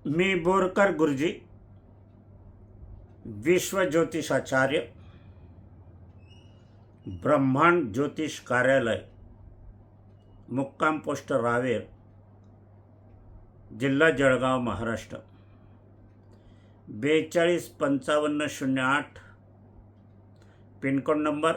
मी बोरकर गुरुजी, विश्व ज्योतिषाचार्य, ब्रह्मांड ज्योतिष कार्यालय, मुक्काम पोस्ट रावेर, जिल्हा जळगाव, महाराष्ट्र 425508 पिनकोड नंबर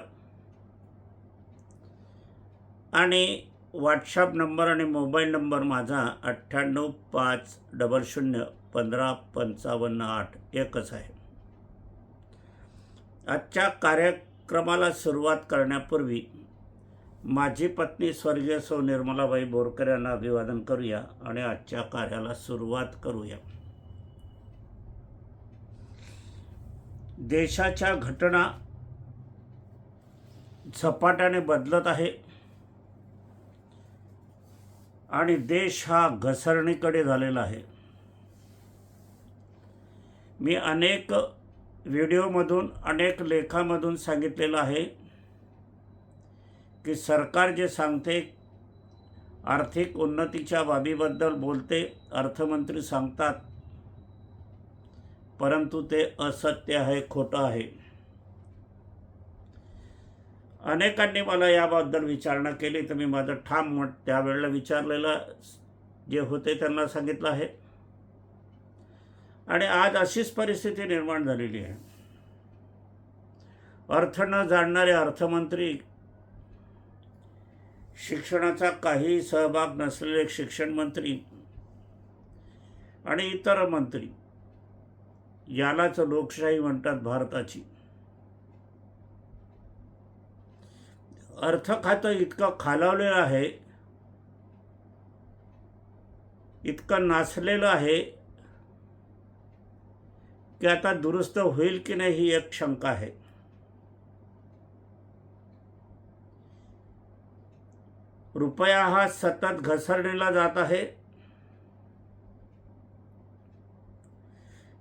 आणि व्हॉट्सअप नंबर आणि मोबाईल नंबर माझा 9850015558 एकच आहे. आजच्या कार्यक्रमाला सुरुवात करण्यापूर्वी माझी पत्नी स्वर्गीय सौ निर्मलाबाई बोरकर यांना अभिवादन करूया आणि आजच्या कार्याला सुरुवात करूया. देशाच्या घटना झपाट्याने बदलत आहे आणि देश हा घसरणीकडे झालेला आहे. मी अनेक व्हिडिओमधून अनेक लेखामधून सांगितलेलं आहे की सरकार जे सांगते आर्थिक उन्नतीच्या बाबीबद्दल बोलते, अर्थमंत्री सांगतात, परंतु ते असत्य आहे, खोटं आहे. अनेकांनी मला याबद्दल विचारणा केली तर मी माझं ठाम मत त्यावेळेला विचारलेलं जे होते त्यांना सांगितलं आहे. आणि आज अशीच परिस्थिती निर्माण झालेली आहे. अर्थ न जाणणारे अर्थमंत्री, शिक्षणाचा काही सहभाग नसलेले शिक्षण मंत्री आणि इतर मंत्री, यालाच लोकशाही म्हणतात भारताची. अर्थ खातं इतकं खालावलेलं आहे, इतकं नासलेलं आहे की आता दुरुस्त होईल की नाही ही एक शंका आहे. रुपया हा सतत घसरणीला जात आहे.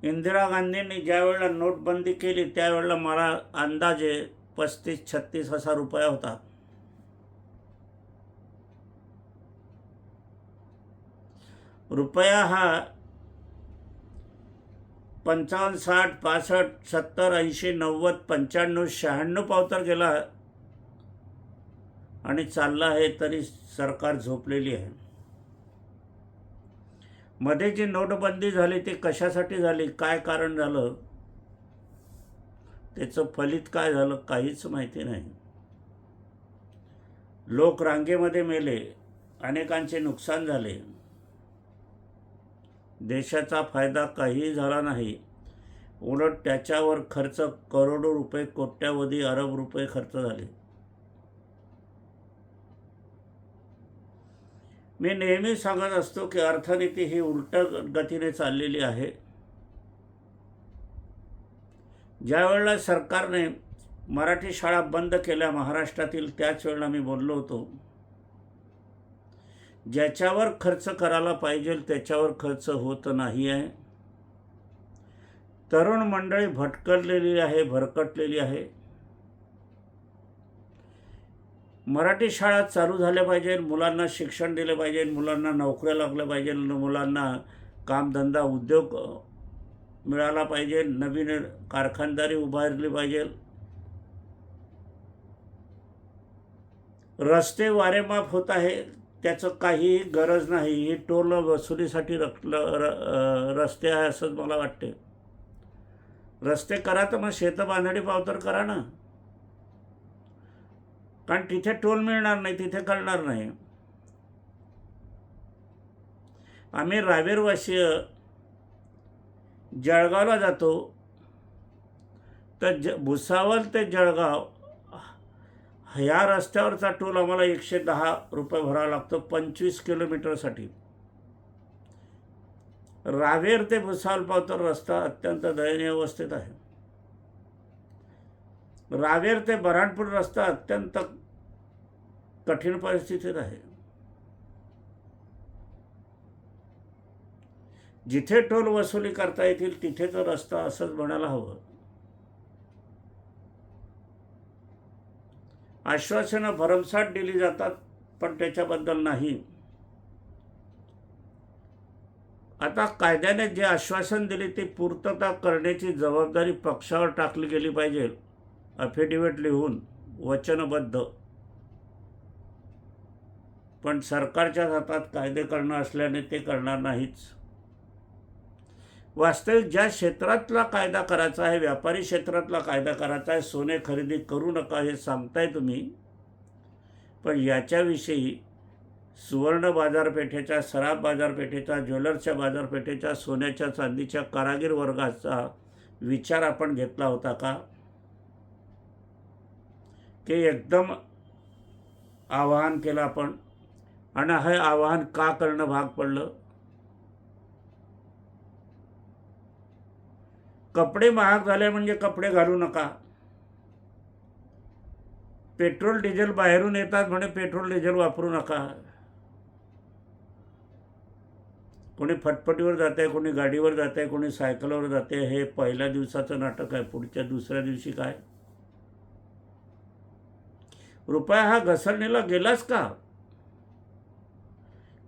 इंदिरा गांधींनी ज्यावेळेला नोटबंदी केली त्यावेळेला मला अंदाजे 35-36 हजार रुपया होता. रुपया हा 55, 60, 65, 70, 80, 90, 95, 96 पावतर गेला आणि चालला आहे, तरी सरकार झोपलेली आहे. मध्ये जी नोटबंदी झाली ती कशासाठी झाली, काय कारण झालं, त्याचं फलित काय झालं काहीच माहिती नाही. लोक रांगेमध्ये मेले, अनेकांचे नुकसान झाले, देशाचा फायदा काही झाला नाही. उलट त्याच्यावर खर्च करोडो रुपये, कोट्यावधी अरब रुपये खर्च झाले. मी नेहमी सांगत असतो की अर्थनीती ही उलट गतीने चाललेली आहे. ज्या वेळेला सरकारने मराठी शाळा बंद केल्या महाराष्ट्रातील, त्याच वेळेला मी बोललो होतो, ज्याच्यावर खर्च करायला पाहिजे त्याच्यावर खर्च होत नाही आहे. तरुण मंडळी भटकलेली आहे, भरकटलेली आहे. मराठी शाळा चालू झाल्या पाहिजे, मुलांना शिक्षण दिले पाहिजे, मुलांना नोकऱ्या लागल्या पाहिजे, मुलांना कामधंदा उद्योग मिळाला पाहिजे, नवीन कारखानदारी उभारली पाहिजे, रस्ते वारेमाप होत आहे, त्याचं काहीही गरज नाही. ही टोल वसुलीसाठी रस्ते आहे असंच मला वाटते. रस्ते करा तर मग शेतबांधणी पावतर करा ना, कारण तिथे टोल मिळणार नाही, तिथे कळणार नाही. आम्ही रावेरवासीय जळगावला जातो तर भुसावळ ते जळगाव ह्या रस्त्यावरचा टोल आम्हाला 110 रुपये भरावा लागतो 25 किलोमीटरसाठी. रावेर ते भुसावळ पावतर रस्ता अत्यंत दयनीय अवस्थेत आहे. रावेर ते बऱ्हाणपूर रस्ता अत्यंत कठीण परिस्थितीत आहे. जिथे टोल वसुली करता येतील तिथे तो रस्ता असंच बनायला हवं. आश्वासनं भरमसाठ दिली जातात पण त्याच्याबद्दल नाही. आता कायद्याने जे आश्वासन दिले ते पूर्तता करण्याची जबाबदारी पक्षावर टाकली गेली पाहिजे, अफिडेव्हिट लिहून वचनबद्ध. पण सरकारच्या हातात कायदे करणं असल्याने ते करणार नाहीच. वास्तविक ज्या क्षेत्रातला कायदा करायचा आहे, व्यापारी क्षेत्रातला कायदा करायचा आहे, सोने खरेदी करू नका हे सांगताय तुम्ही, पण याच्याविषयी सुवर्ण बाजारपेठेच्या, सराफ बाजारपेठेच्या, ज्वेलर्सच्या बाजारपेठेच्या, सोन्याच्या चांदीच्या कारागीर वर्गाचा विचार आपण घेतला होता का? की एकदम आवाहन केलं आपण, आणि हे आवाहन का करणं भाग पडलं? कपडे महाग झाले म्हणजे कपडे घालू नका. पेट्रोल डिझेल बाहेरून येतात म्हणजे पेट्रोल डिझेल वापरू नका. कोणी फटफटीवर जात आहे, कोणी गाडीवर जात आहे, कोणी सायकलवर जाते. हे पहिल्या दिवसाचं नाटक आहे. पुढच्या दुसऱ्या दिवशी काय? रुपया हा घसरणीला गेलाच का,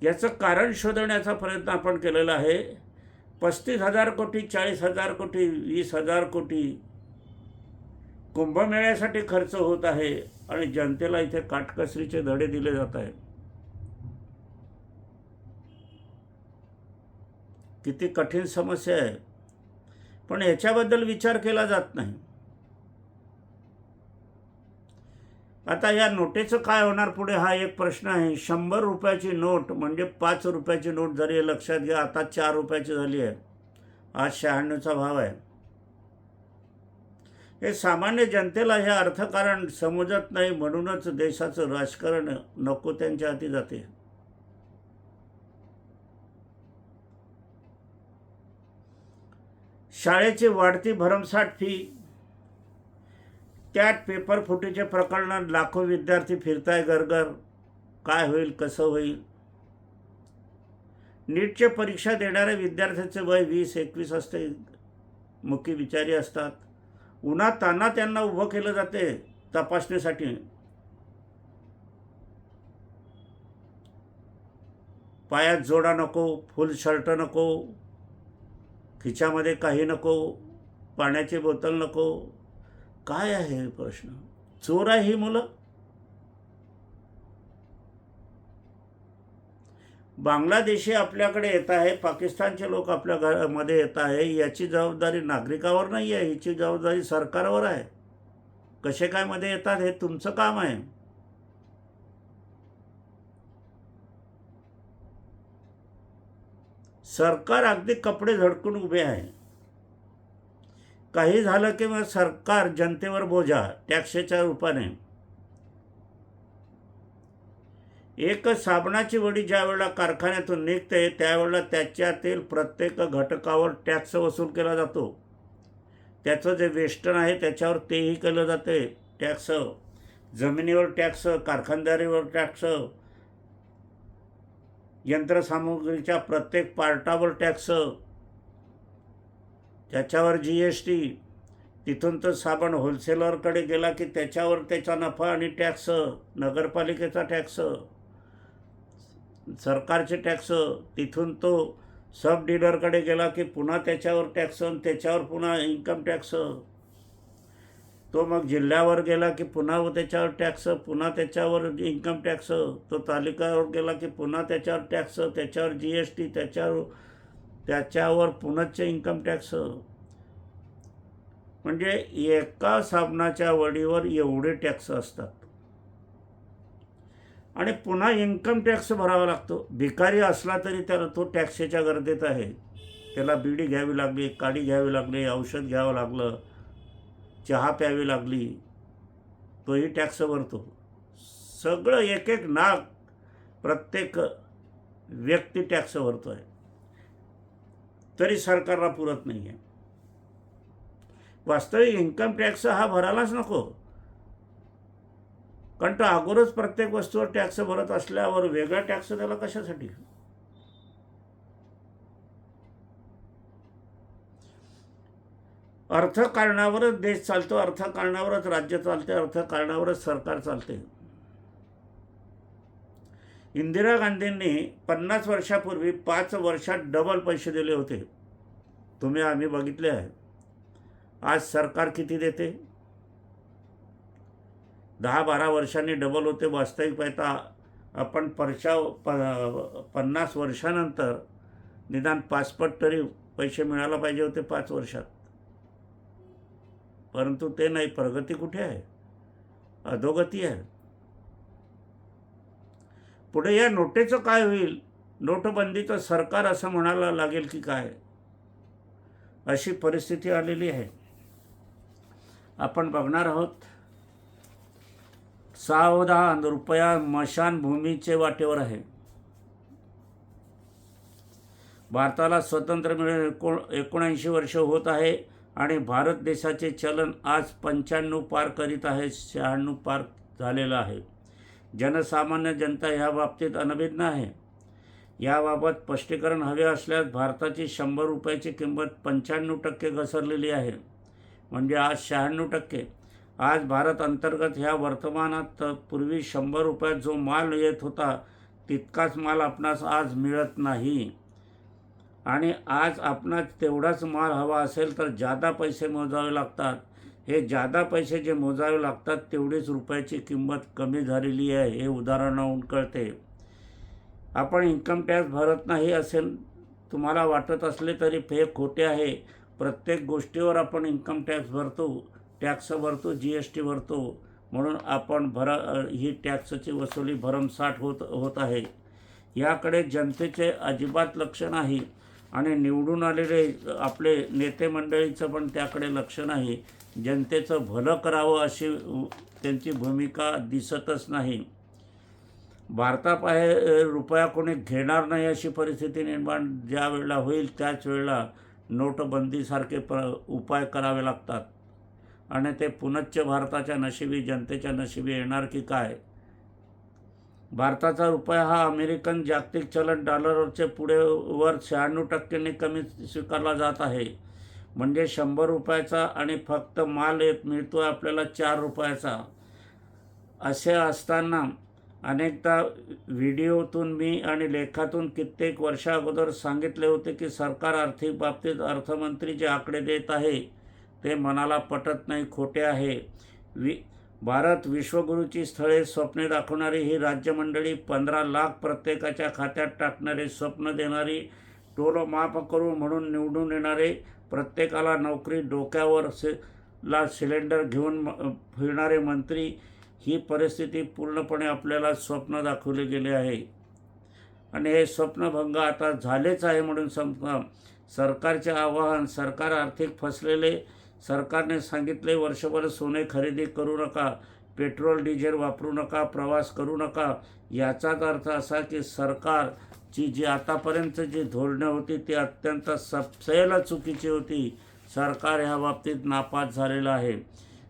याचं कारण शोधण्याचा प्रयत्न आपण केलेला आहे. 35,000 कोटी, 40,000 कोटी, 20,000 कोटी कुंभमेळ्यासाठी खर्च होत आहे आणि जनतेला इथे काटकसरीचे धडे दिले जात आहेत. किती कठीण समस्या आहे, पण याच्याबद्दल विचार केला जात नाही. आता या नोटेचं काय होणार पुढे हा एक प्रश्न आहे. 100 रुपयाची नोट म्हणजे 5 रुपयाची नोट जरी लक्षात घ्या, आता 4 रुपयाची झाली आहे. आज 96चा भाव आहे. हे सामान्य जनतेला हे अर्थकारण समजत नाही, म्हणूनच देशाचं राजकारण नको त्यांच्या हाती जाते. शाळेची वाढती भरमसाठ फी, त्यात पेपर फुटीचे प्रकरण, लाखो विद्यार्थी फिरताय घरघर. काय होईल, कसं होईल? नीटचे परीक्षा देणाऱ्या विद्यार्थ्यांचे वय 20-21 असते. मुकी विचारी असतात. उन्हात तान्हात त्यांना उभं केलं जाते तपासणीसाठी. पायात जोडा नको, फुल शर्ट नको, खिच्यामध्ये काही नको, पाण्याची बोतल नको. काय आहे प्रश्न? चोर आहे ही मुलं? बांगलादेशी आपल्याकडे येत आहे, पाकिस्तानचे लोक आपल्या घरामध्ये येत आहे. याची जबाबदारी नागरिकावर नाही आहे, हिची जबाबदारी सरकारवर आहे. कसे काय मध्ये येतात हे तुमचं काम आहे. सरकार अगदी कपडे झडकून उभे आहे. काही झालं की मग सरकार जनतेवर बोजा टॅक्सच्या रूपाने. एक साबणाची वडी ज्या वेळेला कारखान्यातून निघते त्यावेळेला त्याच्यातील प्रत्येक घटकावर टॅक्स वसूल केला जातो. त्याचं जे वेस्टर्न आहे त्याच्यावर तेही केलं जाते टॅक्स. जमिनीवर टॅक्स, कारखानदारीवर टॅक्स, यंत्रसामुग्रीच्या प्रत्येक पार्टावर टॅक्स, त्याच्यावर GST. तिथून तर साबण होलसेलरकडे गेला की त्याच्यावर त्याचा नफा आणि टॅक्स, नगरपालिकेचा टॅक्स, सरकारचे टॅक्स. तिथून तो सब डीलरकडे गेला की पुन्हा त्याच्यावर टॅक्स, त्याच्यावर पुन्हा इन्कम टॅक्स. तो मग जिल्ह्यावर गेला की पुन्हा त्याच्यावर टॅक्स, पुन्हा त्याच्यावर इन्कम टॅक्स. तो तालुक्यावर गेला की पुन्हा त्याच्यावर टॅक्स, त्याच्यावर GST, त्याच्यावर पुन्हाचे इन्कम टॅक्स. म्हणजे एका साबणाच्या वडीवर एवढे टॅक्स असतात आणि पुन्हा इन्कम टॅक्स भरावा लागतो. भिकारी असला तरी त्याला तो टॅक्सच्या गर्दीत आहे. त्याला बिडी घ्यावी लागली, काडी घ्यावी लागली, औषध घ्यावं लागलं, चहा प्यावी लागली, तोही टॅक्स भरतो. सगळं एक एक नाग प्रत्येक व्यक्ती टॅक्स भरतो आहे, तरी सरकारला पुरत नाही आहे. वास्तविक इन्कम टॅक्स हा भरायलाच नको, कारण तो अगोदरच प्रत्येक वस्तूवर टॅक्स भरत असल्यावर वेगळा टॅक्स त्याला कशासाठी? अर्थकारणावरच देश चालतो, अर्थकारणावरच राज्य चालते, अर्थकारणावरच सरकार चालते. इंदिरा गांधींनी 50 वर्षापूर्वी 5 वर्षात डबल पैसे दिले होते. आम्ही बघितले आहे. आज सरकार किती देते? 10-12 वर्षांनी डबल होते. वास्तविक पाहता आपण 50 वर्षानंतर निदान 5 पट तरी पैसे मिळायला पाहिजे होते 5 वर्षात. परंतु ते नाही. प्रगती कुठे आहे? अधोगती आहे. पुढे या नोटेचं काय होईल? नोटबंदीचं सरकार असं म्हणायला लागेल की काय? अशी परिस्थिती आलेली आहे. आपण बघणार आहोत. 6 रुपया स्मशानभूमीचे वाटेवर आहे. भारताला स्वातंत्र्य मिळून 79 वर्ष होत आहे आणि भारत देशाचे चलन आज 95 पार करीत आहे. 96 पार झालेलं आहे. जनसामान्य जनता ह्या बाबतीत अनभिज्ञ आहे. याबाबत स्पष्टीकरण हवे असल्यास भारताची 100 रुपयाची किंमत 95% घसरलेली आहे. म्हणजे आज 96%. आज भारत अंतर्गत ह्या वर्तमानात पूर्वी 100 रुपयात जो माल येत होता तितकाच माल आपणास आज मिळत नाही. आणि आज आपणास तेवढाच माल हवा असेल तर जादा पैसे मोजावे लागतात. हे जादा पैसे जे मोजावे लागतात तेवढीच रुपयाची किंमत कमी झालेली आहे. हे उदाहरणावरून कळते. आपण इन्कम टॅक्स भरत नाही असेल तुम्हाला वाटत असले तरी हे खोटे आहे. प्रत्येक गोष्टीवर आपण इन्कम टॅक्स भरतो, टॅक्स भरतो, GST भरतो. म्हणून आपण ही टॅक्सची वसुली भरमसाठ होत आहे. याकडे जनतेचे अजिबात लक्ष नाही आणि निवडून आलेले आपले नेते मंडळीचं पण त्याकडे लक्ष नाही. जनतेचं भलं करावं अशी त्यांची भूमिका दिसतच नाही. भारताबाहेर रुपया कोणी घेणार नाही अशी परिस्थिती निर्माण ज्या वेळेला होईल त्याच वेळेला नोटबंदीसारखे उपाय करावे लागतात आणि ते पुनश्च भारताच्या नशिबी, जनतेच्या नशिबी येणार की काय? भारताचा रुपया हा अमेरिकन जागतिक चलन डॉलरचे पुढे वर 96% कमी स्वीकारला जात आहे. म्हणजे 100 रुपयाचा आणि फक्त माल मिळतो आपल्याला 4 रुपयाचा. असे असताना अनेकदा व्हिडिओतून मी आणि लेखातून कित्येक वर्षा अगोदर सांगितले होते की सरकार आर्थिक बाबतीत अर्थमंत्री जे आकडे देत आहे ते मनाला पटत नाही, खोटे आहे. भारत विश्वगुरूची स्थळे स्वप्ने दाखवणारी ही राज्यमंडळी 15 लाख प्रत्येकाच्या खात्यात टाकणारे, स्वप्न देणारी, टोल माफ करू म्हणून निवडून येणारे, प्रत्येकाला नोकरी, डोक्यावर सिलेंडर घेऊन फिरणारे मंत्री, ही परिस्थिती पूर्णपणे आपल्याला स्वप्न दाखवले गेले आहे. आणि हे स्वप्नभंग आता झालेच आहे म्हणून समजा. सरकारचे आवाहन. सरकार आर्थिक फसलेले. सरकारने सांगितले वर्षभर सोने खरेदी करू नका, पेट्रोल डिझेल वापरू नका, प्रवास करू नका. याचाच अर्थ असा की सरकारची जी आतापर्यंत जी धोरणे होती ती अत्यंत सपशेल चुकीची होती. सरकार ह्या बाबतीत नापास झालेलं आहे.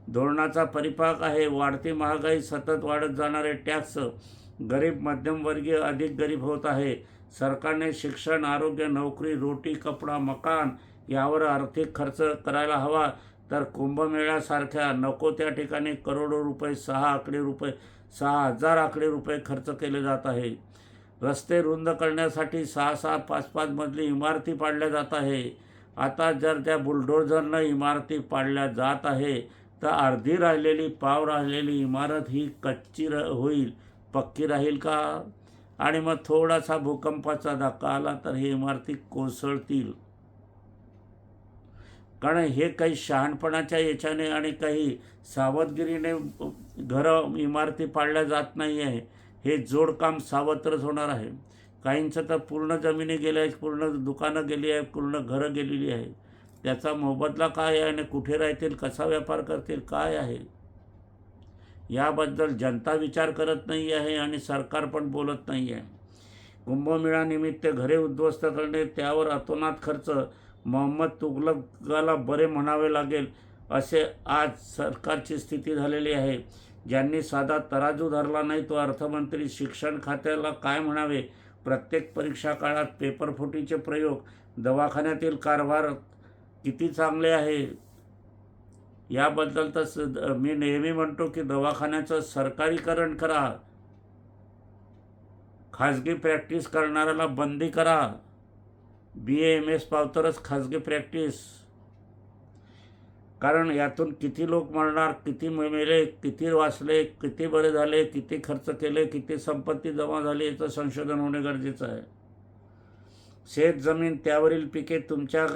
धोरणाचा परिपाक आहे. वाढती महागाई, सतत वाढत जाणारे टॅक्स, गरीब मध्यमवर्गीय अधिक गरीब होत आहे. सरकारने शिक्षण, आरोग्य, नोकरी, रोटी, कपडा, मकान यावर आर्थिक खर्च करायला हवा. तर कुंभमेळ्यासारख्या नको त्या ठिकाणी करोडो रुपये, 6,000 आकडे रुपये खर्च केले जात आहे. रस्ते रुंद करण्यासाठी 6-6, 5-5 मजली इमारती पाडल्या जात आहे. आता जर त्या बुलडोझरनं इमारती पाडल्या जात आहे तर अर्धी राहिलेली, पाव राहिलेली इमारत ही कच्ची होईल, पक्की राहील का? आणि मग थोडासा भूकंपाचा धक्का आला तर ही इमारती कोसळतील. कारण हे काही शहाणपणाच्या याच्याने आणि काही सावधगिरीने घरं, इमारती पाडल्या जात नाही आहे. हे जोडकाम सावत्रच होणार आहे. काहींचं तर पूर्ण जमिनी गेल्या आहेत, पूर्ण दुकानं गेली आहेत, पूर्ण घरं गेलेली आहे. त्याचा मोबदला काय आहे आणि कुठे राहतील, कसा व्यापार करतील, काय आहे याबद्दल जनता विचार करत नाही आहे आणि सरकार पण बोलत नाही आहे. कुंभमेळ्यानिमित्त घरे उद्ध्वस्त करणे, त्यावर अतोनात खर्च. मोहम्मद तुघलकाला बरे म्हणावे लागेल असे आज सरकारची स्थिती झालेली आहे. ज्यांनी साधा तराजू धरला नाही तो अर्थमंत्री. शिक्षण खात्याला काय म्हणावे? प्रत्येक परीक्षा काळात पेपरफुटीचे प्रयोग. दवाखान्यातील कारभार किती चांगले आहे याबद्दल तर मी नेहमी म्हणतो की दवाखान्याचं सरकारीकरण करा. खाजगी प्रॅक्टिस करणाऱ्याला बंदी करा. BA MS पावतरच खाजगी प्रॅक्टिस. कारण यातून किती लोक मरणार, किती मेले, किती वाचले, किती बरे झाले, किती खर्च केले, किती संपत्ती जमा झाली याचं संशोधन होणे गरजेचं आहे. शेत जमीन, त्यावरील पिके, तुमच्या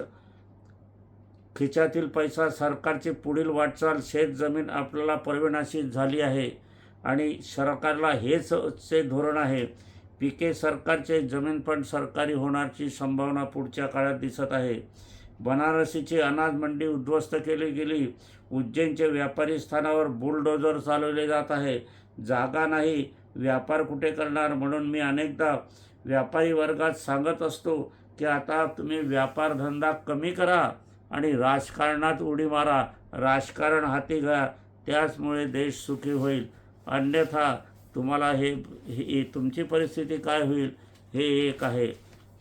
खिशातील पैसा, सरकारची पुढील वाटचाल. शेत जमीन आपल्याला परवडण्याची झाली आहे आणि सरकारला हेच चे धोरण आहे. पिके सरकारचे, जमीन पण सरकारी होण्याची संभावना पुढच्या काळात दिसत आहे. बनारसीची अनाज मंडी उद्ध्वस्त केली गेली. उज्जैनचे व्यापारी स्थानावर बुलडोझर चालवले जात आहे. जागा नाही, व्यापार कुठे करणार? म्हणून मी अनेकदा व्यापारी वर्गात सांगत असतो की आता तुम्ही व्यापार धंदा कमी करा आणि राजकारणात उडी मारा. राजकारण हाती घ्या, त्याचमुळे देश सुखी होईल. अन्यथा तुम्हाला हे तुमची परिस्थिती काय होईल हे एक आहे.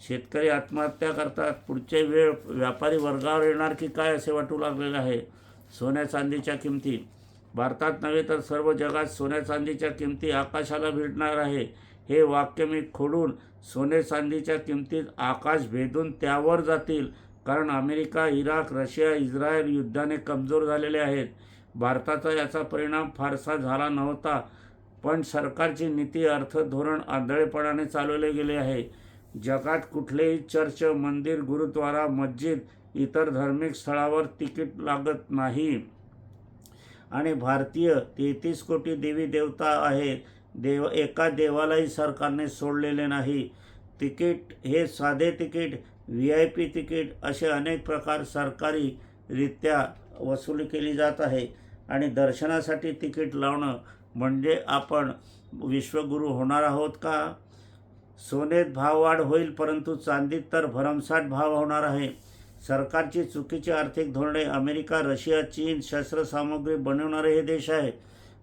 शेतकरी आत्महत्या करतात, पुढचे वेळ व्यापारी वर्गावर येणार की काय असे वाटू लागलेले आहे. सोन्या चांदीच्या किमती, भारतात नव्हे तर सर्व जगात सोन्या चांदीच्या किमती आकाशाला भिडणार आहे. हे वाक्य मी खोडून सोने चांदीच्या किमतीत आकाश भेदून त्यावर जातील. कारण अमेरिका, इराक, रशिया, इस्रायल युद्धाने कमजोर झालेले आहेत. भारताचा याचा परिणाम फारसा झाला नव्हता, पण सरकारची नीती, अर्थधोरण आंधळेपणाने चालवले गेले आहे. जगात कुठलेही चर्च, मंदिर, गुरुद्वारा, मस्जिद, इतर धार्मिक स्थळावर तिकीट लागत नाही. आणि भारतीय 33 कोटी देवी देवता आहेत. एका देवालाही सरकारने सोडलेले नाही. तिकीट हे साधे तिकीट, VIP तिकीट असे अनेक प्रकार सरकारीरित्या वसुली केली जात आहे. आणि दर्शनासाठी तिकीट लावणं म्हणजे आपण विश्वगुरू होणार आहोत का? सोन्यात भाववाढ होईल, परंतु चांदीत तर भरमसाठ भाव होणार आहे. सरकारची चुकीची आर्थिक धोरणे. अमेरिका, रशिया, चीन शस्त्रसामुग्री बनवणारे हे देश आहे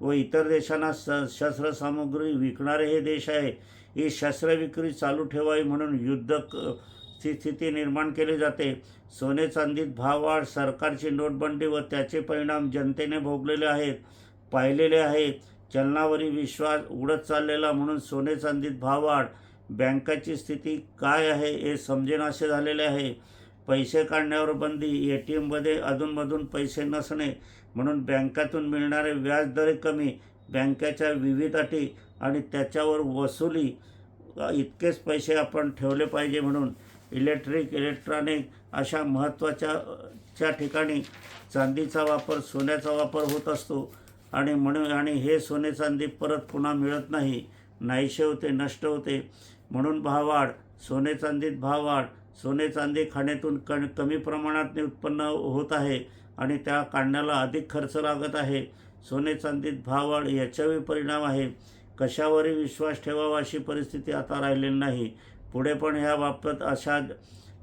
व इतर देशांना शस्त्रसामुग्री विकणारे हे देश आहे. ही शस्त्रविक्री चालू ठेवावी म्हणून युद्ध स्थिती निर्माण केली जाते. सोने चांदीत भाववाढ, सरकारची नोटबंदी व त्याचे परिणाम जनतेने भोगलेले आहेत, पाहिलेले आहेत. चलनावरील विश्वास उडत चाललेला म्हणून सोने चांदीत भाववाढ. बँकाची स्थिती काय आहे हे समजेनासे झालेले आहे. पैसे काढण्यावर बंदी, ATMमध्ये अधूनमधून पैसे नसणे म्हणून बँकातून मिळणारे व्याजदर कमी, बँकेच्या विविध अटी आणि त्याच्यावर वसुली. इतकेच पैसे आपण ठेवले पाहिजे म्हणून इलेक्ट्रॉनिक अशा महत्त्वाच्या ठिकाणी चांदीचा वापर, सोन्याचा वापर होत असतो. आणि हे सोने चांदी परत पुन्हा मिळत नाही, नाहीसे होते, नष्ट होते. म्हणून भाववाढ, सोने चांदीत भाववाढ. सोने चांदी खाण्यातून कमी प्रमाणात उत्पन्न होत आहे आणि त्या काढण्याला अधिक खर्च लागत आहे. सोने चांदीत भाववाढ याच्यावर परिणाम आहे. कशावरही विश्वास ठेवावा अशी परिस्थिती आता राहिलेली नाही. पुढे पण ह्या बाबतीत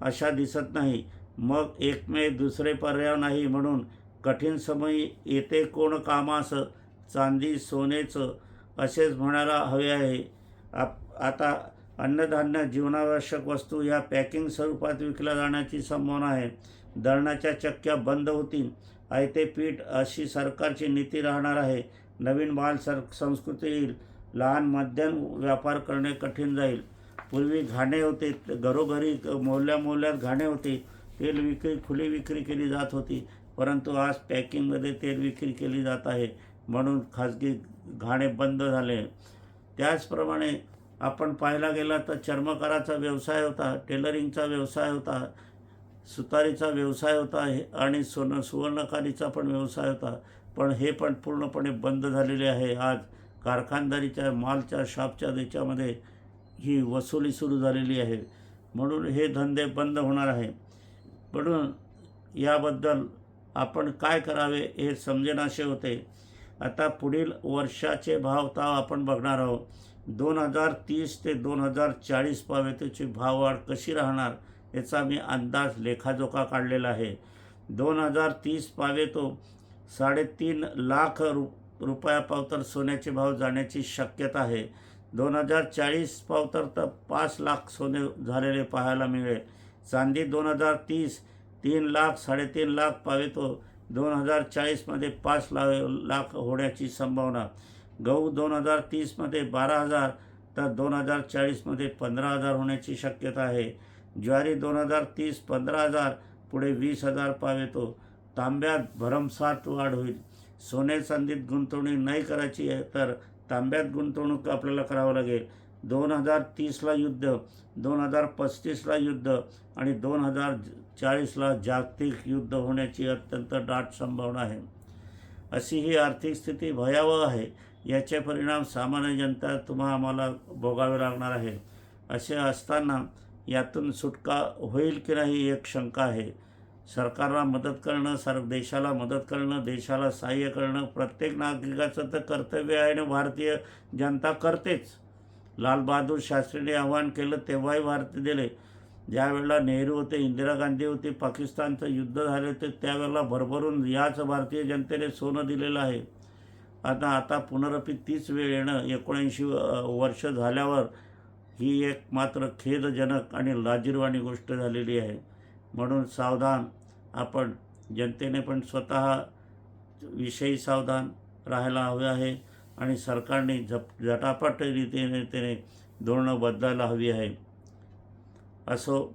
आशा दिसत नाही. मग एकमेव दुसरे पर्याय नाही म्हणून कठीण समय येते कोण कामास, चांदी सोनेचं असेच म्हणायला हवे आहे. आता अन्नधान्य, जीवनावश्यक वस्तू या पॅकिंग स्वरूपात विकल्या जाण्याची संभावना आहे. दळणाच्या चक्क्या बंद होतील, आयते पीठ अशी सरकारची नीती राहणार आहे. नवीन माल संस्कृती येईल. लहान मध्यम व्यापार करणे कठीण जाईल. पूर्वी घाणे होते, घरोघरी मोहल्ल्यात घाणे होते. तेल विक्री, खुली विक्री केली जात होती, परंतु आज पॅकिंगमध्ये तेल विक्री केली जात आहे म्हणून खाजगी घाणे बंद झाले. त्याचप्रमाणे आपण पाहायला गेला तर चर्मकाराचा व्यवसाय होता, टेलरिंगचा व्यवसाय होता, सुतारीचा व्यवसाय होता आणि सुवर्णकारीचा पण व्यवसाय होता. पण हे पण पूर्णपणे बंद झालेले आहे. आज कारखानदारीच्या मालच्या शॉपच्या याच्यामध्ये ही वसुली सुरू झालेली आहे. म्हणून हे धंदे बंद होणार आहे. म्हणून याबद्दल आपण काय करावे हे समजेनासे होते. आता पुढील वर्षाचे भावताव आपण बघणार आहोत. 2030 ते 2040 पावेतोची भाववाढ कशी राहणार याचा मी अंदाज लेखाजोखा काढलेला आहे. 2030 पावेतो 3.5 लाख रुपयापावतर सोन्याचे भाव जाण्याची शक्यता आहे. 2040 पावतर तर 5 लाख सोने झालेले पाहायला मिळेल. चांदी 2030 3 लाख 3.5 लाख पावेतो. 2040मध्ये 5 लाख होण्याची संभावना. गहू 2030मध्ये 12,000 तर 2040मध्ये 15,000 होण्याची शक्यता आहे. ज्वारी 2030 15,000, पुढे 20,000 पाव येतो. तांब्यात भरमसाठ वाढ होईल. सोने चांदीत गुंतवणूक नाही करायची आहे तर तांब्यात गुंतवणूक आपल्याला करावं लागेल. 2030ला युद्ध, 2035ला युद्ध आणि 2040ला जागतिक युद्ध होण्याची अत्यंत दाट संभावना आहे. अशी ही आर्थिक स्थिती भयावह आहे. याचे परिणाम सामान्य जनता आम्हाला भोगावे लागणार आहे. असे असताना यातून सुटका होईल की नाही एक शंका आहे. सरकारला मदत करणं, देशाला मदत करणं, देशाला सहाय्य करणं प्रत्येक नागरिकाचं तर कर्तव्य आहे आणि भारतीय जनता करतेच. लालबहादूर शास्त्रींनी आवाहन केलं तेव्हाही भारत दिले. ज्यावेळेला नेहरू होते, इंदिरा गांधी होती, पाकिस्तानचं युद्ध झाले ते त्यावेळेला भरभरून याच भारतीय जनतेने सोनं दिलेलं आहे. आता पुनरपी तीच वेळ येणं 79 वर्ष झाल्यावर ही एक मात्र खेदजनक आणि लाजिरवाणी गोष्ट झालेली आहे. म्हणून सावधान, आपण जनतेने पण स्वतः विषयी सावधान राहायला हवे आहे आणि सरकारने झटापट रीतीने धोरणं बदलायला हवी आहे. असो,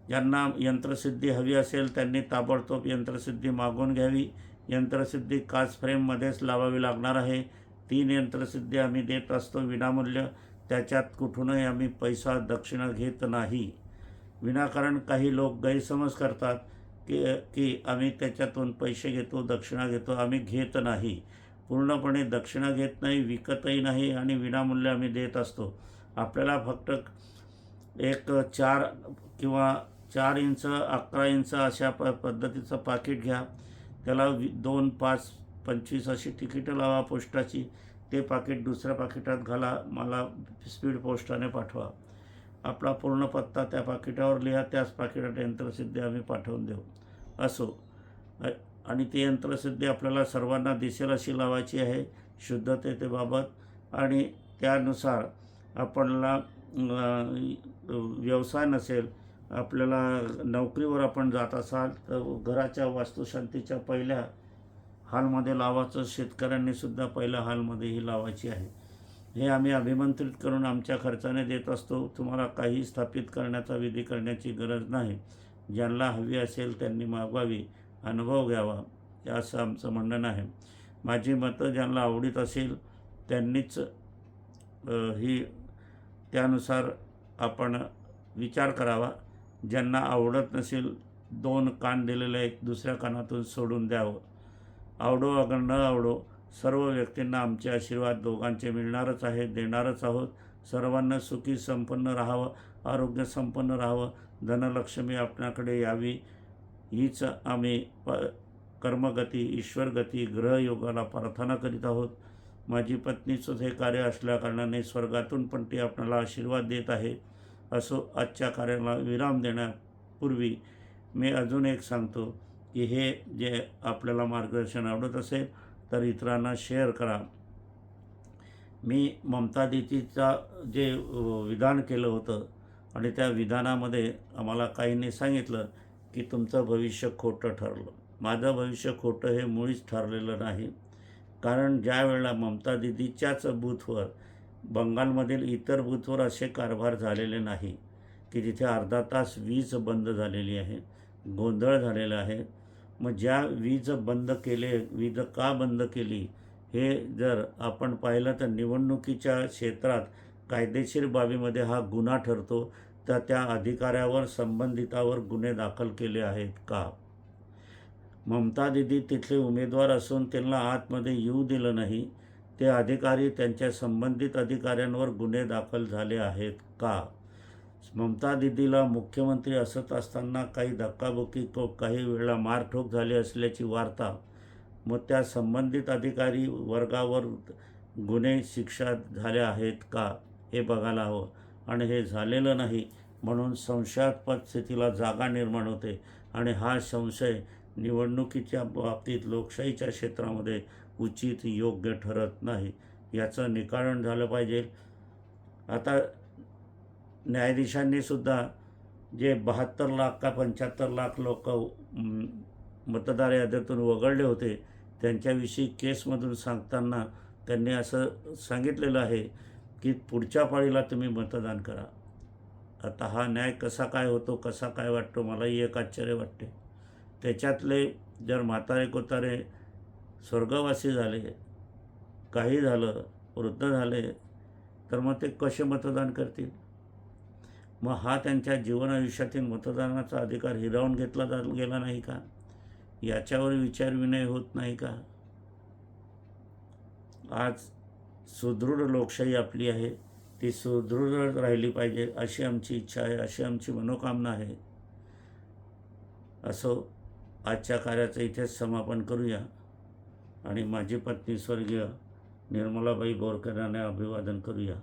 ज्यांना यंत्रसिद्धी हवी असेल त्यांनी ताबडतोब यंत्रसिद्धी मागून घ्यावी. यंत्रसिद्धी काच फ्रेममध्येच लावावी लागणार आहे. 3 यंत्रसिद्धी आम्ही देत असतो विनामूल्य. त्याच्यात कुठूनही आम्ही पैसा दक्षिणा घेत नाही. विनाकारण काही लोक गैरसमज करतात की आम्ही त्याच्यातून पैसे घेतो, दक्षिणा घेतो. आम्ही घेत नाही, पूर्णपणे दक्षिणा घेत नाही, विकतही नाही आणि विनामूल्य आम्ही देत असतो. आपल्याला फक्त एक 4 किंवा 4 इंच 11 इंच अशा पद्धतीचं पाकिट घ्या. त्याला 2, 5, 25 अशी तिकीटं लावा पोस्टाची. ते पाकिट दुसऱ्या पाकिटात घाला, मला स्पीड पोस्टाने पाठवा. आपला पूर्ण पत्ता त्या पाकिटावर लिहा, त्याच पाकिटात यंत्रसिद्धी आम्ही पाठवून देऊ. असो, आणि ती यंत्रसिद्धी आपल्याला सर्वांना दिसेल अशी लावायची आहे शुद्धतेबाबत. आणि त्यानुसार आपल्याला व्यवसाय नसेल, आपल्याला नोकरीवर आपण जात असाल तर घराच्या वास्तुशांतीच्या पहिल्या हॉलमध्ये लावायचं. शेतकऱ्यांनीसुद्धा पहिल्या हॉलमध्येही लावायची आहे. हे आम्ही अभिमंत्रित करून आमच्या खर्चाने देत असतो. तुम्हाला काही स्थापित करण्याचा विधी करण्याची गरज नाही. ज्यांना हवी असेल त्यांनी मागवावी, अनुभव घ्यावा, हे असं आमचं म्हणणं आहे. माझी मतं ज्यांना आवडीत असेल त्यांनीच ही त्यानुसार आपण विचार करावा. ज्यांना आवडत नसेल, 2 कान दिलेले एक दुसऱ्या कानातून सोडून द्यावं. आवडो अगर न आवडो, सर्व व्यक्तींना आमचे आशीर्वाद दोघांचे मिळणारच आहे, देणारच आहोत. सर्वांना सुखी संपन्न राहावं, आरोग्य संपन्न राहावं, धनलक्ष्मी आपल्याकडे यावी, हीच आम्ही कर्मगती, ईश्वरगती, ग्रहयोगाला प्रार्थना करीत आहोत. माझी पत्नीचंच हे कार्य असल्याकारणाने स्वर्गातून पण ती आपल्याला आशीर्वाद देत आहे. असो, आजच्या कार्याला विराम देण्यापूर्वी मी अजून एक सांगतो की हे जे आपल्याला मार्गदर्शन आवडत असेल तर इतरांना शेअर करा. मी ममता दीदीचा जे विधान केलं होतं आणि त्या विधानामध्ये आम्हाला काहींनी सांगितलं की तुमचं भविष्य खोटं ठरलं. माझं भविष्य खोटं हे मुळीच ठरलेलं नाही. कारण ज्या वेळेला ममता दीदीच्याच बूथवर, बंगालमधील इतर बूथवर असे कारभार झालेले नाही की जिथे अर्धा तास वीज बंद झालेली आहे, गोंधळ झालेला आहे. मग ज्या वीज का बंद केली हे जर आपण पाहिलं तर निवडणुकीच्या क्षेत्रात कायदेशीर बाबीमध्ये हा गुन्हा ठरतो. तर त्या अधिकाऱ्यावर, संबंधितावर गुन्हे दाखल केले आहेत का? ममता दीदी तिथले उमेदवार असून त्यांना आतमध्ये येऊ दिलं नाही. ते अधिकारी, त्यांच्या संबंधित अधिकाऱ्यांवर गुन्हे दाखल झाले आहेत का? ममता दीदीला मुख्यमंत्री असत असताना काही धक्काबुक्की, काही वेळा मारठोक झाली असल्याची वार्ता, मग त्या संबंधित अधिकारी वर्गावर गुन्हे, शिक्षा झाल्या आहेत का हे बघायला हवं. आणि हे झालेलं नाही, म्हणून संशयास्पद स्थितीला जागा निर्माण होते आणि हा संशय निवडणुकीच्या बाबतीत लोकशाहीच्या क्षेत्रामध्ये उचित, योग्य ठरत नाही. याचं निकारण झालं पाहिजे. आता न्यायाधीशांनीसुद्धा जे 72 लाख का 75 लाख लोक मतदार यादीतून वगळले होते, त्यांच्याविषयी केसमधून सांगताना त्यांनी असं सांगितलेलं आहे की पुढच्या पाळीला तुम्ही मतदान करा. आता हा न्याय कसा काय होतो, कसा काय वाटतो, मलाही एक आश्चर्य वाटते. त्याच्यातले जर म्हातारे कोतारे स्वर्गवासी झाले, काही झालं, वृद्ध झाले, तर मग ते कसे मतदान करतील? मग हा त्यांच्या जीवन आयुष्यातील मतदानाचा अधिकार हिरावून घेतला गेला नाही का? याच्यावर विचारविनय होत नाही का? आज सुदृढ लोकशाही आपली आहे, ती सुदृढ राहिली पाहिजे अशी आमची इच्छा आहे, अशी आमची मनोकामना आहे. असो, आजच्या कार्याचं इथेच समापन करूया आणि माझी पत्नी स्वर्गीय निर्मलाबाई बोरकर यांना अभिवादन करूया.